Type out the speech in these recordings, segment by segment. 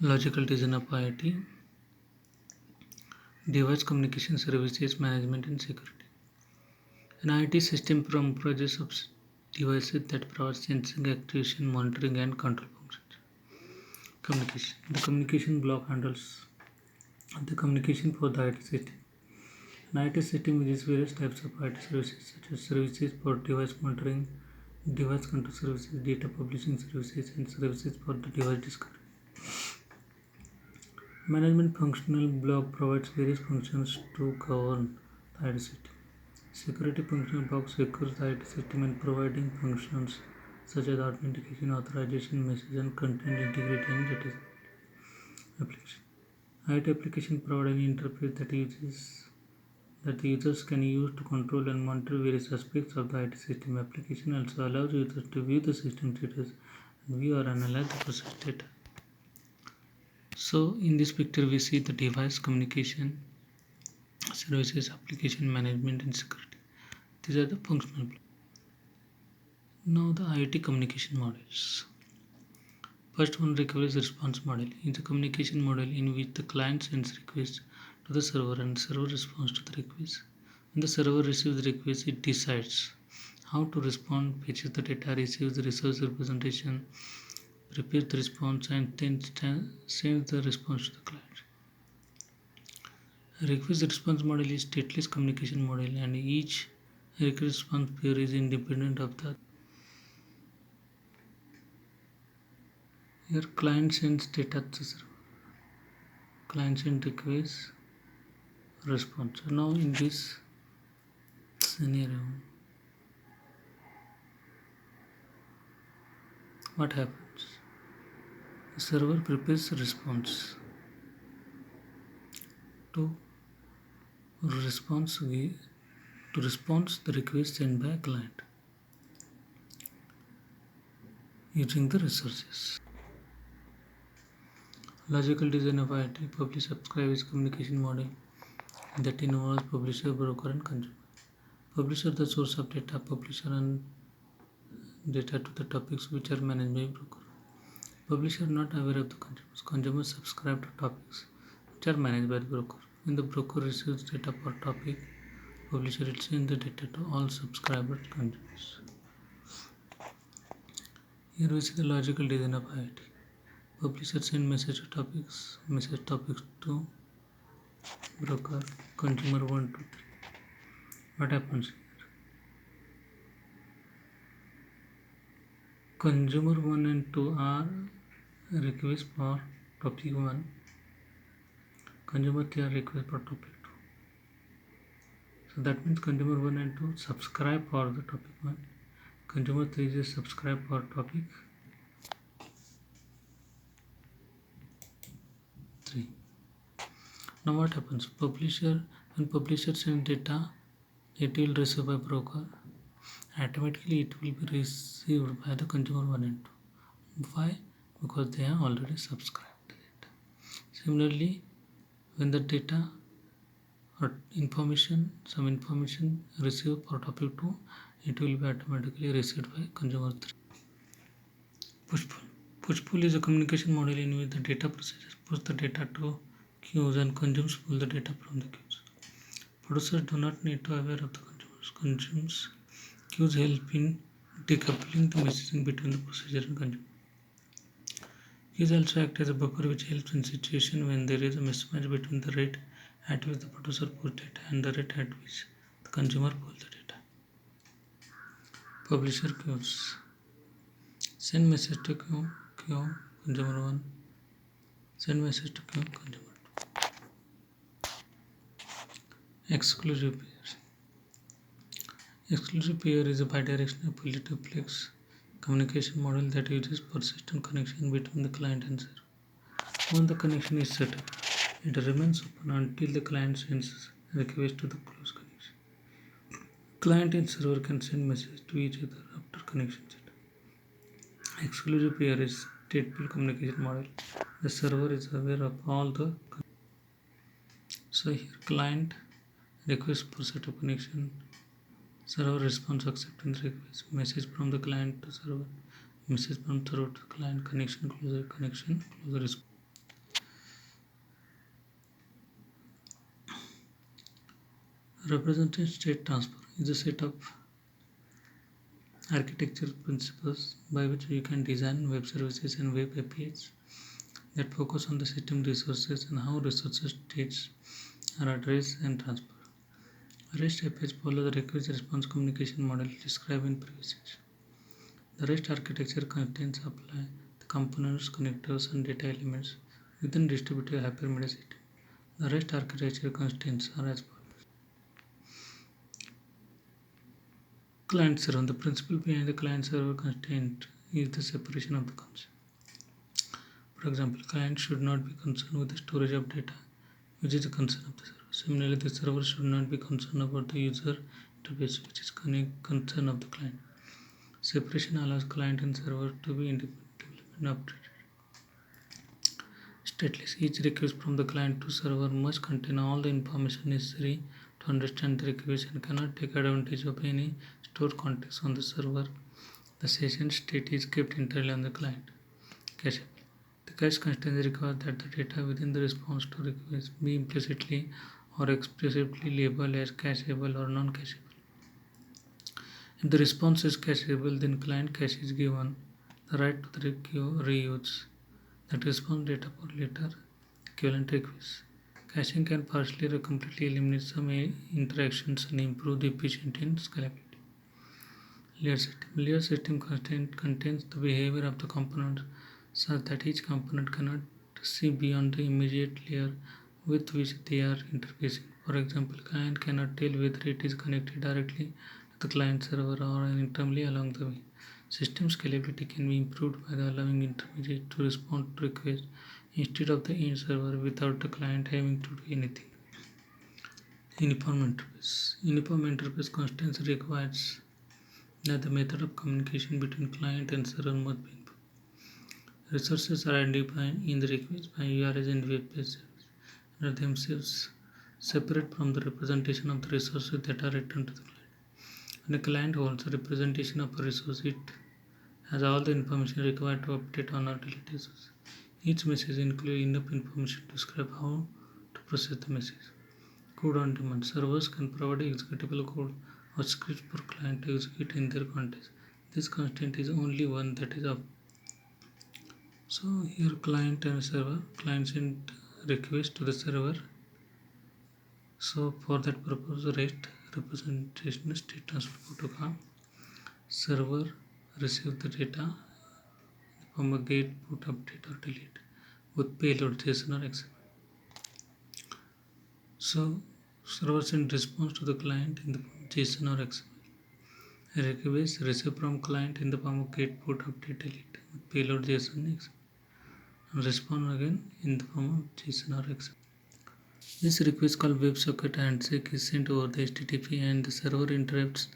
Logical design of IoT, device communication services management and security. An IoT system comprises of devices that provide sensing, actuation, monitoring, and control functions. Communication. The communication block handles the communication for the IoT system. An IoT system uses various types of IoT services such as services for device monitoring, device control services, data publishing services, and services for the device discovery. Management functional block provides various functions to govern the IT system. Security functional block secures the IT system and providing functions such as authentication, authorization, message and content integrity and data application. IT application provide an interface that the users can use to control and monitor various aspects of the IT system. Application also allows users to view the system status and view or analyze the process data. So in this picture we see the device communication services, application management and security. These are the functional blocks. Now the IoT communication models. First one, request response model is a communication model in which the client sends requests to the server and the server responds to the request. When the server receives the request, it decides how to respond, fetches the data, receives the resource representation, prepares the response and then sends the response to the client. A request response model is stateless communication model and each request response pair is independent of the other. Here client sends data to the server. Client sends request response. So now in this scenario, what happens? The server prepares a response to response to response the request sent by a client using the resources. Logical design of IoT publish subscribe is communication model that involves publisher, broker and consumer. Publisher the source of data, publisher and data to the topics which are managed by broker. Publisher not aware of the consumers. Consumers subscribe to topics which are managed by the broker. When the broker receives data per topic, publisher will send the data to all subscriber consumers. Here we see the logical design of IoT. Publisher send message topics to broker, consumer 1, 2, 3. What happens here? Consumer 1 and 2 are request for topic 1. Consumer 3 are request for topic 2. So that means consumer 1 and 2 subscribe for the topic 1. Consumer 3 is subscribe for topic 3. Now what happens? When publisher sends data, it will receive by broker. Automatically it will be received by the consumer 1 and 2. Why? Because they are already subscribed to it. Similarly, when the data or some information received for topic 2, it will be automatically received by consumer 3. Push-pull. Push-pull is a communication model in which the data processor push the data to queues and consumers pull the data from the queues. Producers do not need to aware of the consumers. Consumers queues help in decoupling the messaging between the processor and consumer. Queues also act as a buffer which helps in situation when there is a mismatch between the rate at which the producer pulls data and the rate at which the consumer pulls the data. Publisher queues. Send message to queue consumer 1. Send message to queue consumer 2. Exclusive pairs. Exclusive pair is a bidirectional multiplex communication model that uses persistent connection between the client and server. Once the connection is set up, it remains open until the client sends a request to the close connection. Client and server can send messages to each other after connection setup. Exclusive pair is stateful communication model. The server is aware of all the. So here client request for setup connection. Server response accepting the request. Message from the client to server. Message from server to client. Connection closer response. Representative state transfer is a set of architecture principles by which you can design web services and web APIs that focus on the system resources and how resources states are addressed and transferred. REST APIs follow the request response communication model described in previous section. The REST architecture contains apply the components, connectors, and data elements within distributed hypermedia system. The REST architecture constraints are as follows. Client server. The principle behind the client server constraint is the separation of the concept. For example, client should not be concerned with the storage of data, which is the concern of the server. Similarly, the server should not be concerned about the user interface, which is concern of the client. Separation allows client and server to be independent and updated. Stateless. Each request from the client to server must contain all the information necessary to understand the request and cannot take advantage of any stored context on the server. The session state is kept entirely on the client. Cacheable. The cache constraints require that the data within the response to request be implicitly or explicitly labeled as cacheable or non-cacheable. If the response is cacheable, then client cache is given the right to the reuse that response data for later equivalent requests. Caching can partially or completely eliminate some interactions and improve the efficiency and scalability. Layer system. Layer system contains the behavior of the component such that each component cannot see beyond the immediate layer with which they are interfacing. For example, client cannot tell whether it is connected directly to the client server or internally along the way. System scalability can be improved by allowing intermediate to respond to requests instead of the end server without the client having to do anything. Uniform interface. Uniform interface constants requires that the method of communication between client and server must be uniform. Resources are identified in the request by URLs and web-based services and are themselves separate from the representation of the resources that are returned to the client. When a client holds a representation of a resource, it has all the information required to update on or delete resources. Each message includes enough information to describe how to process the message. Code on demand. Servers can provide executable code or scripts for client to execute in their context. This constraint is only one that is up. So here client and server. Client send request to the server. So for that purpose, REST representation state transfer protocol. Server receive the data from a get, put, update or delete with payload JSON or XML. So server send response to the client in the form of JSON or XML. A request received from client in the form of get, put, update, delete with payload JSON XML. And respond again in the form of JSON or XML. This request called WebSocket handshake is sent over the HTTP and the server interrupts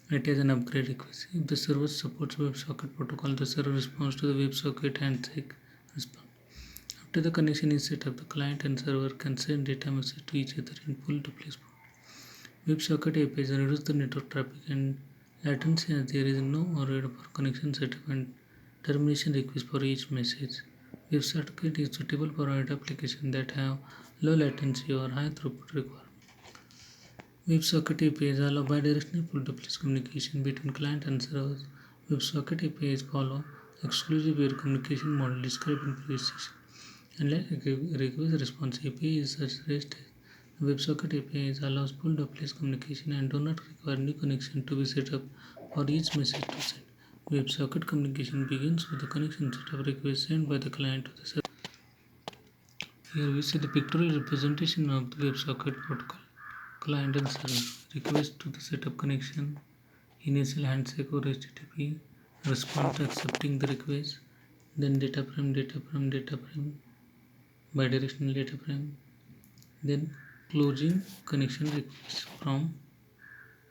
it as an upgrade request. If the server supports WebSocket protocol, the server responds to the WebSocket handshake response. After the connection is set up, the client and server can send data message to each other in full duplex mode. WebSocket APIs reduce the network traffic and latency as there is no overhead for connection setup and termination request for each message. WebSocket is suitable for web applications that have low latency or high throughput requirements. WebSocket APIs allow bidirectional full duplex communication between client and servers. WebSocket APIs follow exclusive web communication model described in previous section. Unlike request response API such as REST, WebSocket APIs allows full duplex communication and do not require new connection to be set up for each message to send. WebSocket communication begins with the connection setup request sent by the client to the server. Here we see the pictorial representation of the WebSocket protocol. Client and server request to the setup connection, initial handshake or HTTP, response accepting the request, then data frame, bidirectional data frame, then closing connection request from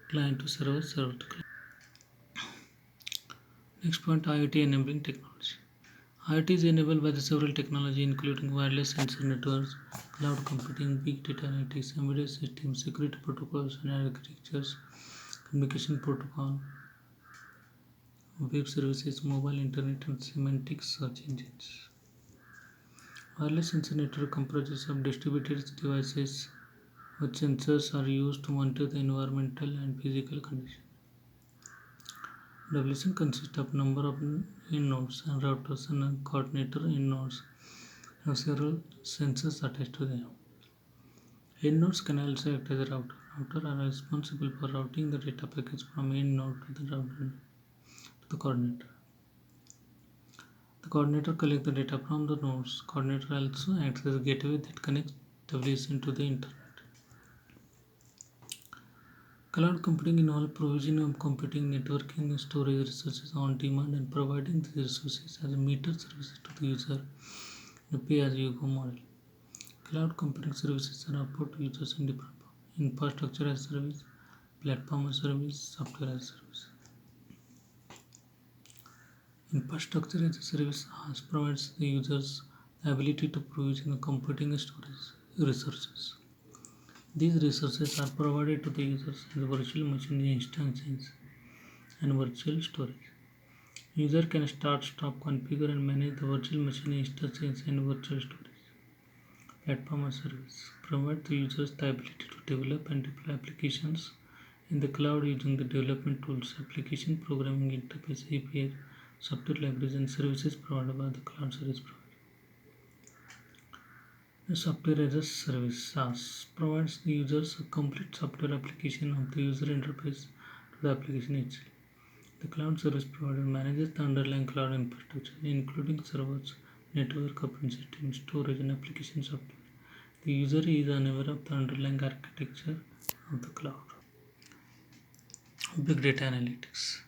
client to server, server to client. Next point, IoT enabling technology. IoT is enabled by the several technology including wireless sensor networks, cloud computing, big data analytics, embedded systems, security protocols and architectures, communication protocol, web services, mobile internet and semantic search engines. Wireless sensor network comprises of distributed devices which sensors are used to monitor the environmental and physical conditions. WSN consists of number of nodes and routers and a coordinator in nodes have several sensors attached to them. End nodes can also act as a router. Routers are responsible for routing the data packets from end node to the router to the coordinator. The coordinator collects the data from the nodes. Coordinator also acts as a gateway that connects WSN to the internet. Cloud computing involves provision of computing, networking, and storage resources on demand and providing these resources as metered services to the user in a pay-as-you-go model. Cloud computing services are offered to users in different forms: infrastructure as a service, platform as a service, software as a service. Infrastructure as a service provides the users the ability to provision the computing and storage resources. These resources are provided to the users as virtual machine instances and virtual storage. User can start, stop, configure and manage the virtual machine instances and virtual storage. Platform as service provide the users the ability to develop and deploy applications in the cloud using the development tools, application programming interface, API, software libraries and services provided by the cloud service provider. The software as a service SaaS provides the users a complete software application of the user interface to the application itself. The cloud service provider manages the underlying cloud infrastructure, including servers, network, operating system, storage, and application software. The user is unaware of the underlying architecture of the cloud. Big data analytics.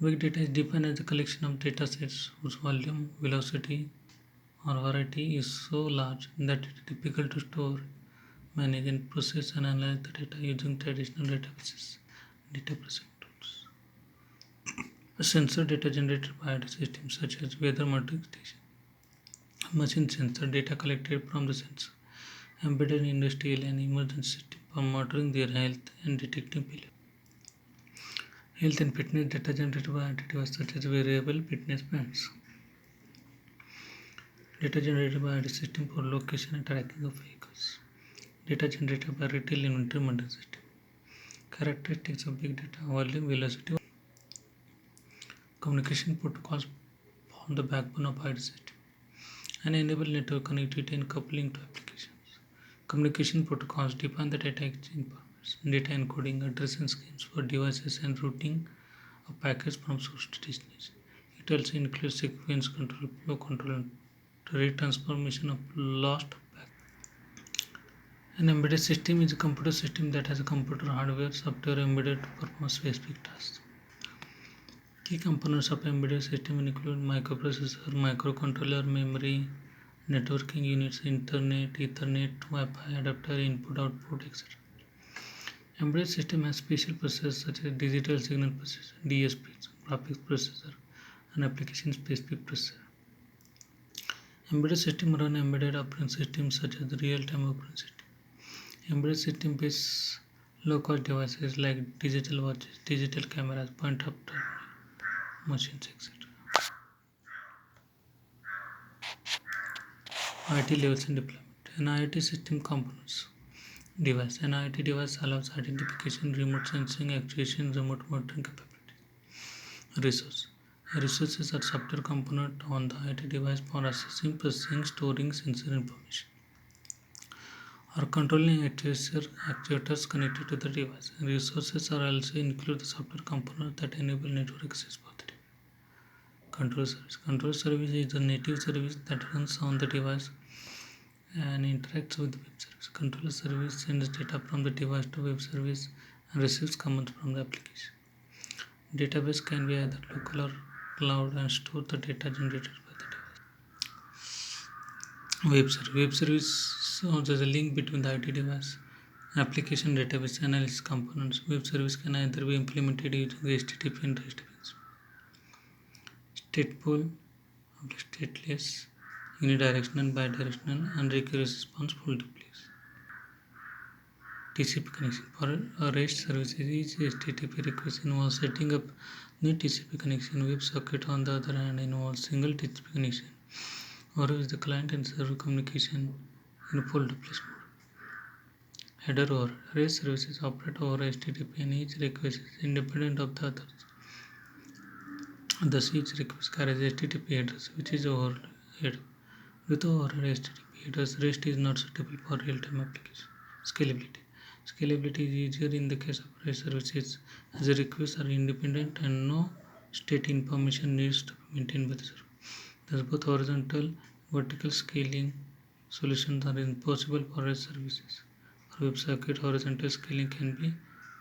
Big data is defined as a collection of data sets whose volume, velocity, or variety is so large that it is difficult to store, manage, and process and analyze the data using traditional databases, data processing tools. Sensor data generated by IoT systems such as weather monitoring station, machine sensor data collected from the sensor, embedded industrial and emergency system for monitoring their health and detecting failure. Health and fitness data generated by IoT devices such as wearable fitness bands. Data generated by IoT system for location and tracking of vehicles. Data generated by retail inventory management system. Characteristics of big data: volume, velocity. Communication protocols form the backbone of IoT system and enable network connectivity and coupling to applications. Communication protocols define the data exchange formats, data encoding, addressing schemes for devices, and routing of packets from source to destination. It also includes sequence control, flow control, and retransformation of lost packets. An embedded system is a computer system that has a computer hardware software embedded to perform specific tasks. Key components of embedded system include microprocessor, microcontroller, memory, networking units, internet, ethernet, Wi-Fi adapter, input, output, etc. Embedded system has special processors such as digital signal processor, DSPs, graphics processor, and application specific processor. Embedded system run embedded operating systems such as real-time operating system. Embedded system base low-cost devices like digital watches, digital cameras, point-of terminal machines, etc. IoT levels and deployment. An IoT system components device. An IoT device allows identification, remote sensing, actuation, remote monitoring capabilities. Resource. Resources are software component on the IoT device for accessing, processing, storing sensor information or controlling actuators connected to the device. Resources are also include the software components that enable network access for the device. Control service. Control service is a native service that runs on the device and interacts with the web service. Controller service sends data from the device to web service and receives commands from the application. Database can be either local or cloud and store the data generated by the device. Web service. Web service serves as a link between the IoT device, application, database, analysis components. Web service can either be implemented using the HTTP and REST APIs. Stateful, stateless, unidirectional, bidirectional, and recursive response full duplex. TCP connection. For a REST service, each HTTP request involves setting up new TCP connection. WebSocket, on the other hand, involves single TCP connection, or is the client and server communication in full duplex mode. Header overhead. REST services operate over HTTP and each request is independent of the others. Thus, each request carries HTTP address, which is overhead. With overhead HTTP address, REST is not suitable for real-time application. Scalability. Scalability is easier in the case of REST services, as the requests are independent and no state information needs to be maintained by the server. Thus, both horizontal and vertical scaling solutions are impossible for REST services. For WebSocket, horizontal scaling can be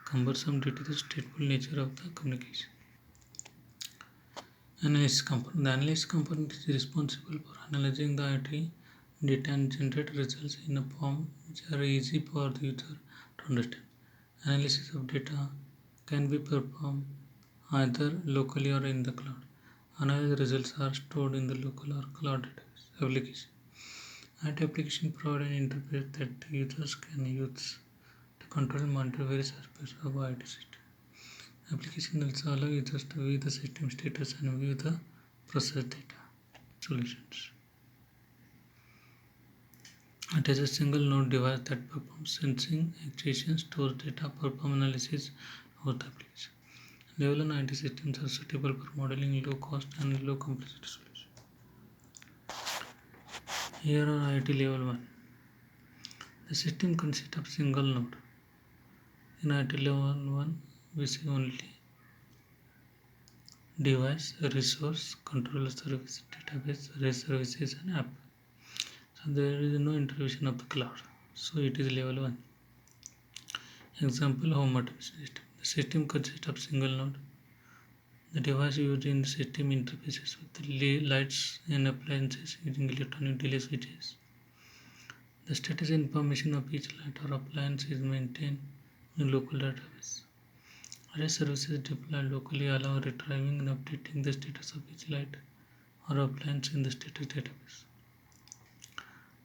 cumbersome due to the stateful nature of the communication. Analysis component. The analysis component is responsible for analyzing the IT data and generate results in a form which are easy for the user to understand. Analysis of data can be performed either locally or in the cloud. Analysis results are stored in the local or cloud database application. IT application provide an interface that the users can use to control and monitor various aspects of IT system. Application also allow users to view the system status and view the process data. Solutions. It is a single node device that performs sensing, actuation, stores data, perform analysis of the application. Level 1 IT systems are suitable for modeling low cost and low complexity solutions. Here are IT level 1. The system consists of single node. In IT level 1, we see only device, resource, controller service, database, REST services and app. So there is no intervention of the cloud. So it is level 1. Example, home automation system. The system consists of single node. The device used in the system interfaces with the lights and appliances using electronic delay switches. The status information of each light or appliance is maintained in local database. REST services deployed locally allow retrieving and updating the status of each light or appliance in the status database.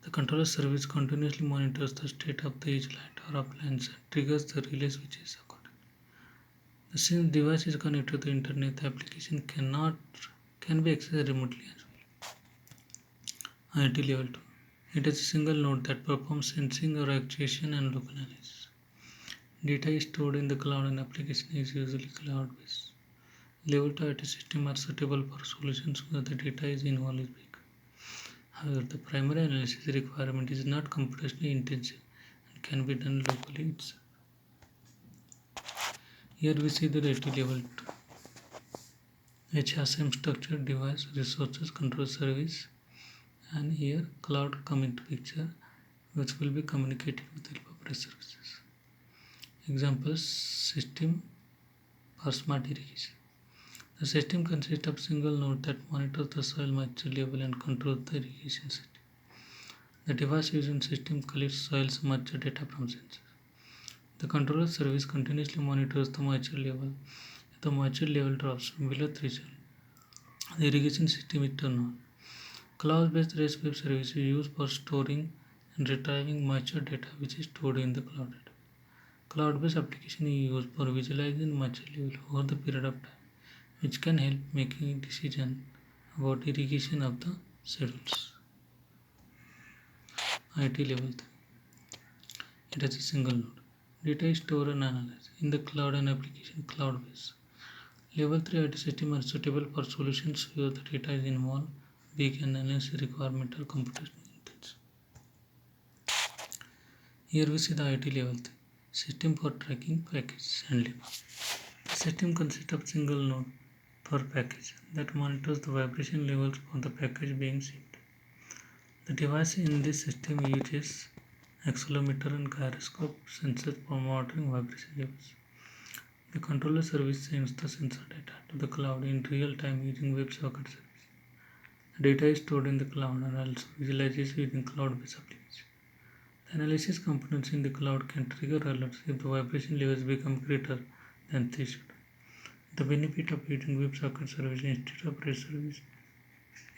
The controller service continuously monitors the state of each light or appliance and triggers the relay switches accordingly. Since the device is connected to the internet, the application can be accessed remotely as well. IT level 2. It is a single node that performs sensing or actuation and local analysis. Data is stored in the cloud and application is usually cloud-based. Level 2 IT systems are suitable for solutions where the data is involved is big. However, the primary analysis requirement is not computationally intensive and can be done locally itself. Here we see the IT level 2. HSM structure, device, resources, control service, and here cloud come into picture, which will be communicating with the help of REST services. Examples, system for smart irrigation. The system consists of single node that monitors the soil moisture level and controls the irrigation system. The device used in system collects soil moisture data from sensors. The controller service continuously monitors the moisture level. If the moisture level drops below threshold, the irrigation system is turned on. Cloud-based REST web service is used for storing and retrieving moisture data which is stored in the cloud data. Cloud-based application is used for visualizing moisture level over the period of time, which can help making decisions about irrigation of the schedules. IT level 3. It has a single node. Data is stored and analyzed in the cloud and application cloud-based. Level 3 IT systems are suitable for solutions where the data is involved, big analysis requirement or computational intensive. Here we see the IT level 3. System for tracking package handling. The system consists of single node per package that monitors the vibration levels for the package being shipped. The device in this system uses accelerometer and gyroscope sensors for monitoring vibration levels. The controller service sends the sensor data to the cloud in real time using WebSocket service. The data is stored in the cloud and also visualizes using cloud-based applications. The analysis components in the cloud can trigger alerts if the vibration levels become greater than threshold. The benefit of using WebSocket service instead of REST service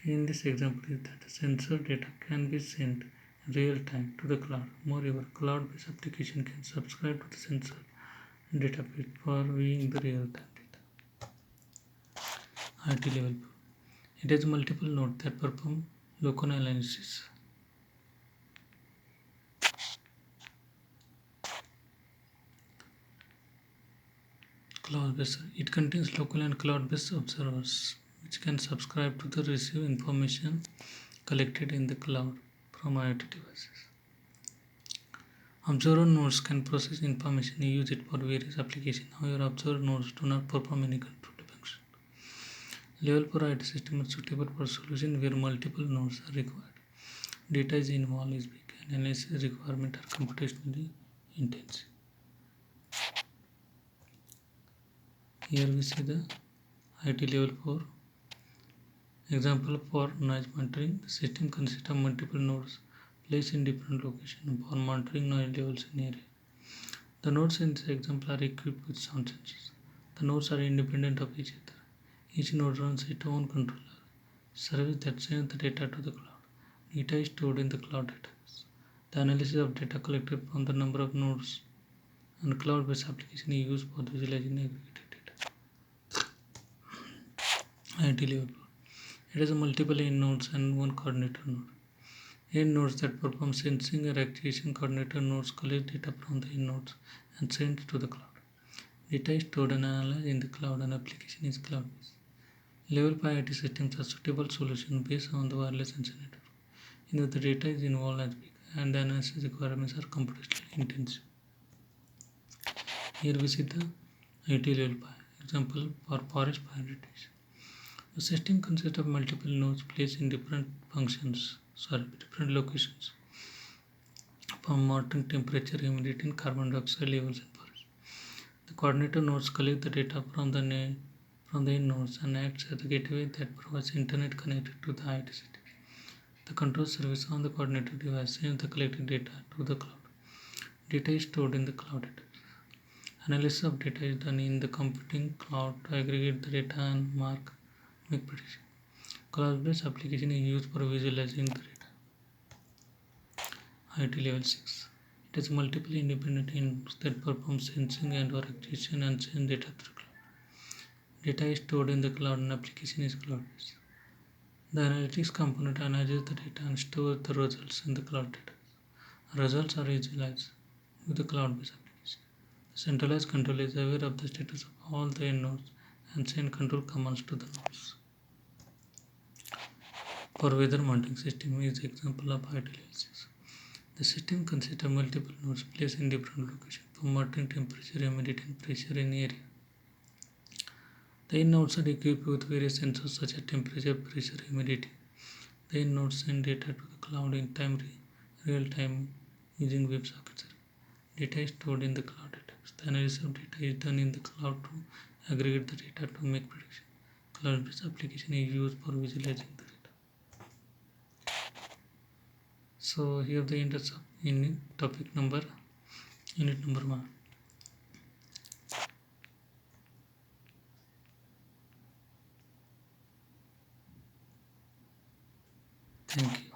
in this example is that the sensor data can be sent in real time to the cloud. Moreover, cloud-based application can subscribe to the sensor data feed for viewing the real-time data. IT level 4. It has multiple nodes that perform local analysis. Cloud-based. It contains local and cloud-based observers, which can subscribe to the receive information collected in the cloud from IoT devices. Observer nodes can process information and use it for various applications. However, observer nodes do not perform any control function. Level 4 IoT system is suitable for solutions where multiple nodes are required. Data is involved is big and analysis requirements are computationally intensive. Here we see the IoT level 4 example for noise monitoring. The system consists of multiple nodes placed in different locations for monitoring noise levels in area. The nodes in this example are equipped with sound sensors. The nodes are independent of each other. Each node runs its own controller service that sends the data to the cloud. Data is stored in the cloud database. The analysis of data collected from the number of nodes and cloud-based application is used for visualizing aggregated data. IoT level 4. It has multiple end nodes and one coordinator node. End nodes that perform sensing or actuation. Coordinator nodes collect data from the end nodes and send it to the cloud. Data is stored and analyzed in the cloud and application is cloud-based. Level 5 IoT systems are suitable solutions based on the wireless sensor network. In which the data is involved as big and the analysis requirements are computationally intensive. Here we see the IoT level 5 example for forest fire detection. The system consists of multiple nodes placed in different locations for monitoring temperature, humidity, and carbon dioxide levels in forest. The coordinator nodes collect the data from the end nodes and acts as a gateway that provides internet connected to the IoT system. The control service on the coordinator device sends the collected data to the cloud. Data is stored in the cloud database. Analysis of data is done in the computing cloud to aggregate the data and make prediction. Cloud-based application is used for visualizing the data. IoT level 6. It has multiple independent nodes that perform sensing and or actuation and send data to the cloud. Data is stored in the cloud and application is cloud-based. The analytics component analyzes the data and stores the results in the cloud database. Results are visualized with the cloud-based application. The centralized controller is aware of the status of all the end nodes and send control commands to the nodes. For weather monitoring system is example of IoT level 6. The system consists of multiple nodes placed in different locations for monitoring temperature, humidity, and pressure in the area. The end nodes are equipped with various sensors such as temperature, pressure, humidity. The end nodes send data to the cloud in real time using WebSocket service. Data is stored in the cloud database. The analysis of data is done in the cloud to aggregate the data to make prediction. Cloud-based application is used for visualizing the data. So here the end of unit number 1. Thank you.